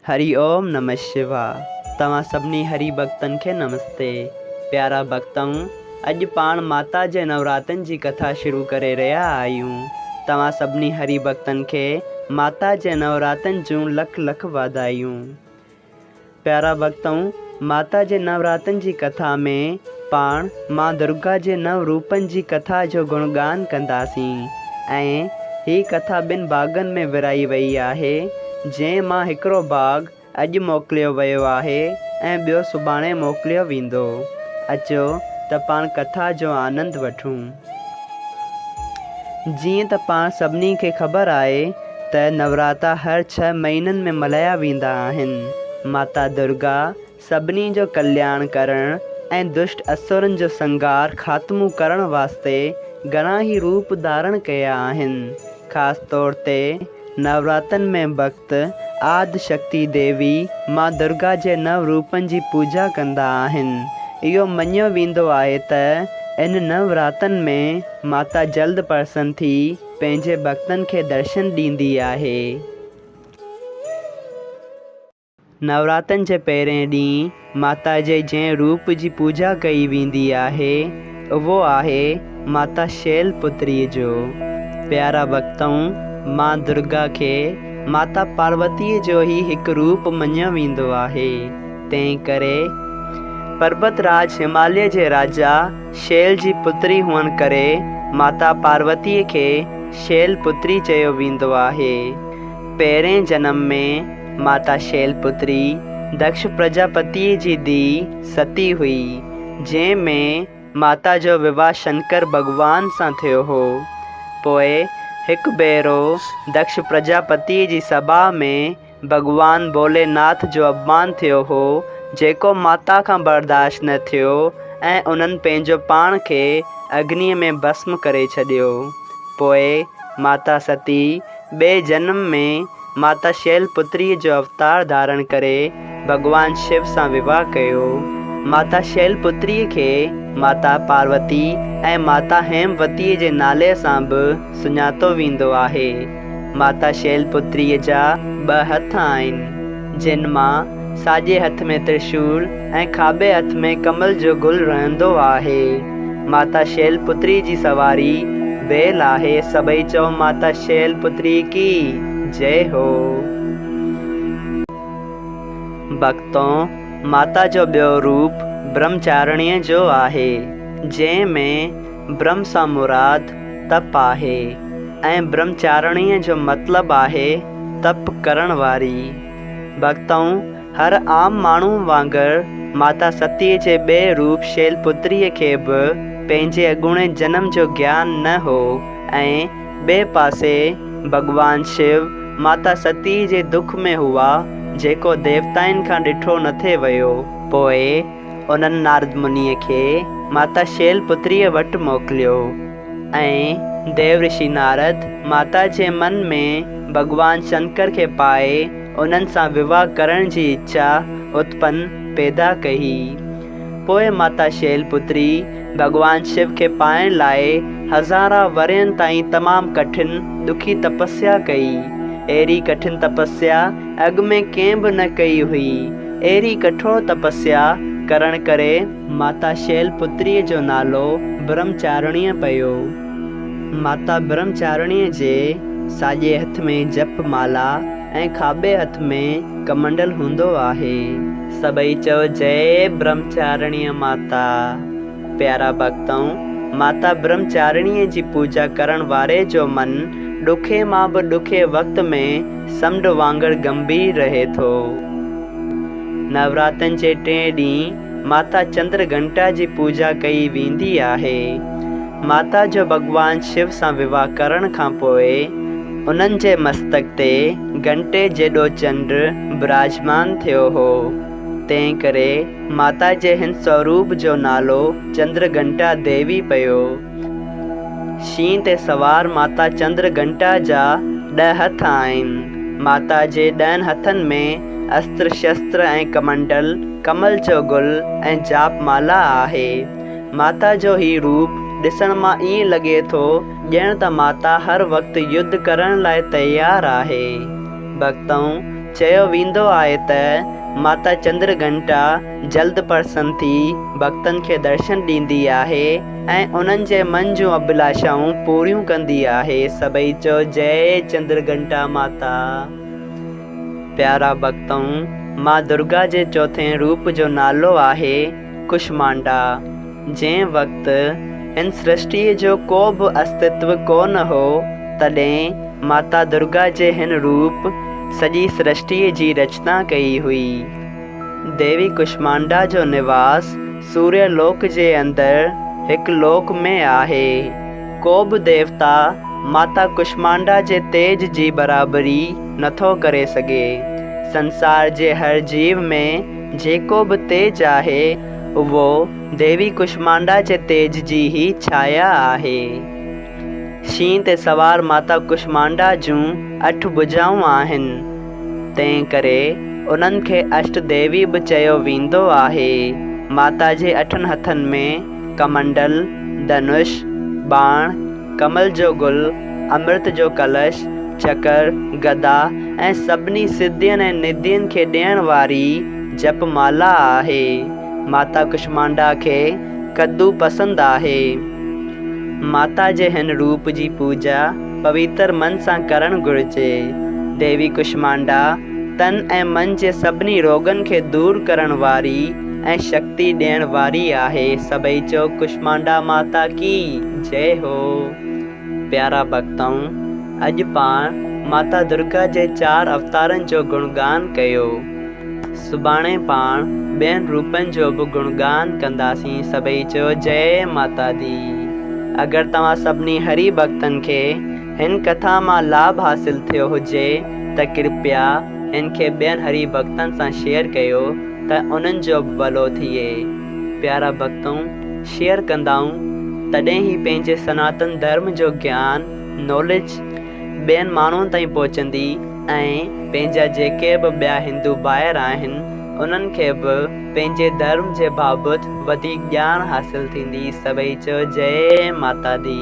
हरि ओम नमः शिवाय। तव्हां सभिनी हरि भक्तनि खे नमस्ते। प्यारा भक्तऊं, अॼु पाण माता जे नवरात्रनि जी कथा शुरू करे रहिया आहियूं। तव्हां सभिनी हरि भक्तनि खे माता जे नवरात्रनि जूं लख लख वाधायूं। प्यारा भक्तऊं, माता जे नवरात्रनि जी कथा में पाण मां दुर्गा जे नव रूपनि जी कथा जो गुणगान कंदासीं। ऐं हीअ कथा ॿिनि भाॻनि में विराई वई आहे, जंहिं मां हिकिड़ो भाॻ अॼु मोकिलियो वियो आहे ऐं ॿियो सुभाणे मोकिलियो वेंदो। अचो त पाण कथा जो आनंद वठूं। जीअं त पाण सभिनी खे ख़बर आहे त नवरात्रा हर 6 महीननि में मल्हाया वेंदा आहिनि। माता दुर्गा सभिनी जो कल्याण करण ऐं दुष्ट असुरनि जो संहार ख़ात्मो करण वास्ते घणा ई रूप धारण कया आहिनि। ख़ासि तौर ते नवरात्रनि में भक्त आदि शक्ति देवी मां दुर्गा जे नव रूपनि जी पूजा कंदा आहिनि। इहो मञियो वेंदो आहे त इन नवरात्रनि में माता जल्द प्रसन्न थी पंहिंजे भक्तनि खे दर्शन ॾींदी आहे। नवरात्रनि जे पहिरें ॾींहुं माता जे जंहिं रूप जी पूजा कई वेंदी आहे उहो आहे माता शैलपुत्रीअ जो। प्यारा भक्तऊं, मां दुर्गा खे माता पार्वतीअ जो ई हिकु रूप मञियो वेंदो आहे। तंहिं करे पर्वतराज हिमालय जे राजा शैल जी पुत्री हुअण करे माता पार्वतीअ खे शैलपुत्री चयो वेंदो आहे। पहिरें जनम में माता शैलपुत्री दक्ष प्रजापतिअ जी धीउ सती हुई, जंहिं में माता जो विवाह शंकर भॻवान सां थियो हो। पोइ हिकु भेरो दक्ष प्रजापतिअ जी सभा में भॻवान भोलेनाथ जो अपमान थियो हो, जेको माता खां बर्दाश्त न थियो ऐं उन्हनि पंहिंजो पाण खे अग्नीअ में भस्म करे छॾियो। पोइ माता सती ॿिए जनम में माता शैलपुत्रीअ जो अवतार धारण करे भॻवान शिव सां विवाह कयो। माता शैलपुत्रीअ खे माता पार्वती ऐं माता हेमवतीअ जे नाले सां बि सुञातो वेंदो आहे। माता शैलपुत्रीअ जा 2 हथ आहिनि, जिन मां साॼे हथ में त्रिशूल ऐं खाॿे हथ में कमल जो गुल रहंदो आहे। माता शैलपुत्री जी सवारी बैल आहे। सभई चओ माता शैलपुत्री की जय हो। भक्तों, माता जो ॿियो रूप ब्रह्मचारिणीअ जो आहे, जंहिं में ब्रह्म सां मुराद तप आहे ऐं ब्रह्मचारिणीअ जो मतिलबु आहे तप करण वारी। भक्तऊं, हर आम माण्हू वांगुरु माता सतीअ जे ॿिए रूप शैलपुत्रीअ खे बि पंहिंजे अॻूणे जनम जो ज्ञान न हो ऐं ॿिए पासे भॻवान शिव माता सतीअ जे दुख में हुआ, जेको देवताउनि खां ॾिठो न थे वियो। पोइ उन्हनि नारद मुनीअ खे माता शैलपुत्रीअ वटि मोकिलियो ऐं देव ऋषि नारद माता जे मन में भॻवान शंकर खे पाए उन्हनि सां विवाह करण जी इच्छा उत्पन्न पैदा कई। पोइ माता शैलपुत्री भॻवान शिव खे पाइण लाइ हज़ारा वरनि ताईं तमामु कठिन ॾुखी तपस्या कई। अहिड़ी कठिन तपस्या अॻु में कंहिं बि न कई हुई। अहिड़ी कठोर तपस्या करण करे माता शैलपुत्रीअ जो नालो ब्रह्मचारिणीअ पियो। माता ब्रह्मचारिणीअ जे साॼे हथ में जप माला ऐं खाॿे हथ में कमंडल हूंदो आहे। सभई चओ जय ब्रह्मचारिणीअ माता। प्यारा भक्तऊं, माता ब्रह्मचारिणीअ जी पूजा करण वारे जो मन ॾुखे मां बि ॾुखे वक़्त में समुंड वांगुरु गंभीर रहे थो। नवरात्रनि जे 3 ॾींहं माता चंद्र घंटा जी पूजा कई वेंदी आहे। माता जो भॻवान शिव सां विवाह करण खां पोइ उन्हनि जे मस्तक ते घंटे जेॾो चंड विराजमान थियो हो। तंहिं करे माता जे हिन स्वरूप जो नालो चंद्र घंटा देवी पियो। शींहं ते सवार माता चंद्र घंटा जा 10 हथ आहिनि। माता जे 10 हथनि में अस्त्र शस्त्र ऐं कमंडल, कमल जो गुल ऐं जाप माला आहे। माता जो ही रूप ॾिसण मां ईअं लॻे थो ॼण त माता हर वक़्तु युद्ध करण लाइ तयारु आहे। भक्तऊं, चयो वेंदो आहे त माता चंद्रघंटा जल्द प्रसन्न थी भक्तनि खे दर्शन ॾींदी आहे ऐं उन्हनि जे मन जूं अभिलाषाऊं पूरियूं कंदी आहे। सभई चओ जय चंद्रघंटा माता। प्यारा भक्तों, मां दुर्गा जे चौथे रूप जो नालो आहे कुष्मांडा। जंहिं वक़्तु हिन सृष्टिअ जो को बि अस्तित्व कोन हो, तॾहिं माता दुर्गा जे हिन रूप सॼी सृष्टिअ जी रचना कई हुई। देवी कुष्मांडा जो निवास सूर्य लोक जे अंदरि हिकु लोक में आहे। को बि देवता माता कुष्मांडा जे तेज जी बराबरी नथो करे सघे। संसार जे हर जीव में जेको बि तेज आहे उहो देवी कुष्मांडा जे तेज जी ही छाया आहे। शींहं ते सवार माता कुष्मांडा जूं 8 भुजाऊं आहिनि, तंहिं करे उन्हनि खे अष्ट देवी बि चयो वेंदो आहे। माता जे 8 हथनि में कमंडल, धनुष, बाण, कमल जो गुल, अमृत जो कलश, चकर, गदा ऐं सभिनी सिद्धियुनि ऐं निधियुनि खे ॾियण वारी जपमाला आहे। माता कुष्मांडा खे कद्दू पसंदि आहे। माता जे हिन रूप जी पूजा पवित्र मन सां करणु घुरिजे। देवी कुष्मांडा तन ऐं मन जे सभिनी रोगनि खे दूर करण वारी ऐं शक्ति ॾियण वारी आहे। सभई चओ कुष्मांडा माता की जय हो। प्यारा भक्तों, अॼु पाण माता दुर्गा जे 4 अवतारनि जो गुणगान कयो। सुभाणे पाण ॿियनि रूपनि जो बि गुणगान कंदासीं। सभई चओ जय माता दी। अगरि तव्हां सभिनी हरि भक्तनि खे हिन कथा मां लाभ हासिल थियो हुजे त कृपया हिन खे ॿियनि हरि भक्तनि सां शेयर कयो त उन्हनि जो बि भलो थिए। प्यारा भक्तों, शेयर कंदाऊं तॾहिं ई पंहिंजे सनातन धर्म जो ज्ञान नॉलेज ॿियनि माण्हुनि ताईं पहुचंदी ऐं पंहिंजा जेके बि ॿिया हिंदू भाइर आहिनि उन्हनि खे बि पंहिंजे धर्म जे बाबति वधीक ॼाण हासिल थींदी। सभई चओ जय माता दी।